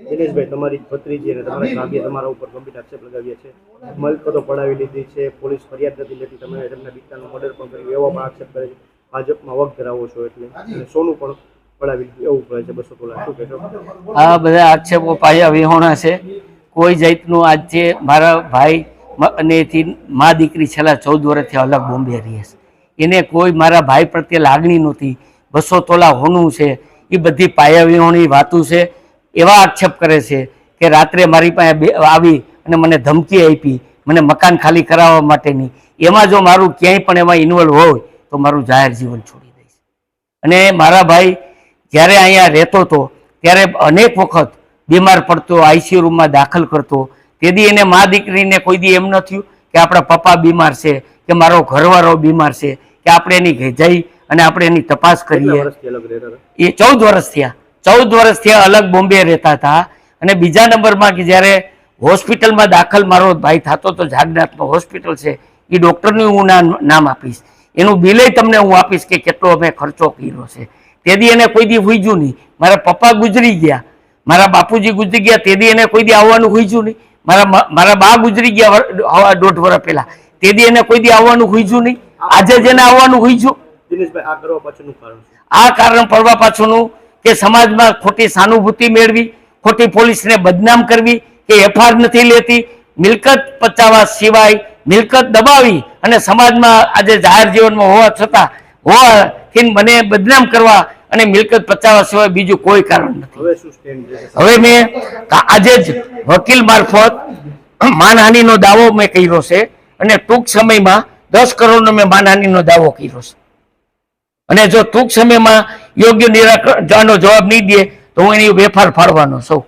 દિનેશભાઈ, તમારી ભત્રીજી અને તમારા ભાભીએ તમારા ઉપર ગંભીર આક્ષેપ લગાવ્યા છે. મલકતો પડાવી લીધી છે, પોલીસ ફરિયાદ નથી લેતી, તમે તેમના દીકરાનું મર્ડર પણ કર્યું એવો પણ આક્ષેપ કરે છે. ભાજપમાં વખ ધરાવો છો એટલે અને સોનું પણ પડાવી લીધું એવું કહે છે 200 તોલા. શું કહેશો? આ બધા આક્ષેપો પાયા વિહોણા છે. કોઈ જાતનું આજે મારા ભાઈ અને મા દીકરી છેલ્લા 14 વર્ષથી અલગ બોમ્બે રહે છે. એને કોઈ મારા ભાઈ પ્રત્યે લાગણી નહોતી. 200 તોલા હોનું છે એ બધી પાયા વિહોણી વાતું છે. એવા આક્ષેપ કરે છે કે રાત્રે મારી પાસે આવી અને મને ધમકી આપી, મને મકાન ખાલી કરાવવા માટેની. એમાં જો મારું ક્યાંય પણ એમાં ઇન્વોલ્વ હોય તો મારું જાહેર જીવન છોડી દઈશ. અને મારા ભાઈ જ્યારે અહીંયા રહેતો હતો ત્યારે અનેક વખત બીમાર પડતો, આઈસીયુ રૂમમાં દાખલ કરતો. તેથી એને મા દીકરીને કોઈ દી એમ ન થયું કે આપણા પપ્પા બીમાર છે કે મારો ઘરવાળો બીમાર છે કે આપણે એની જઈ અને આપણે એની તપાસ કરીએ. એ 14 વર્ષ થયા. 14 વર્ષથી અલગ બોમ્બે રહેતા હતા. અને બીજા નંબરમાં કે જ્યારે હોસ્પિટલમાં દાખલ મારો ભાઈ થતો તો જાગનાથનો હોસ્પિટલ છે, એ ડૉક્ટરનું હું નામ આપીશ, એનું બિલે તમને હું આપીશ કે કેટલો અમે ખર્ચો કર્યો છે. તેથી એને કોઈ દી હુઈજું નહીં. મારા પપ્પા ગુજરી ગયા, મારા બાપુજી ગુજરી ગયા, તેથી એને કોઈ દી આવવાનું હુઈજું નહીં. મારા બા ગુજરી ગયા 1.5 વર્ષ પહેલાં, તેથી એને કોઈ દી આવવાનું હુઈજું નહીં. આજે જેને આવવાનું હુઈજું. દિનેશભાઈ, આ કરવા પાછળનું કારણ? આ કારણ પડવા પાછળનું કે સમાજમાં ખોટી સહાનુભૂતિ મેળવી, ખોટી પોલીસને બદનામ કરવી કે એફઆઈઆર નથી લેતી, મિલકત પચાવવા સિવાય મિલકત દબાવી અને સમાજમાં આજે જાહેર જીવનમાં હોવાથી મને બદનામ કરવા અને મિલકત પચાવવા સિવાય બીજું કોઈ કારણ નથી. હવે મેં આજે જ વકીલ મારફત માનહાનિનો દાવો મેં કર્યો છે અને ટૂંક સમયમાં 10 કરોડનો મેં માનહાનિનો દાવો કર્યો છે. અને જો ટૂંક સમયમાં યોગ્ય નિરાકરણનો જવાબ નહીં દે તો હું એની વેફાર ફાડવાનો છું.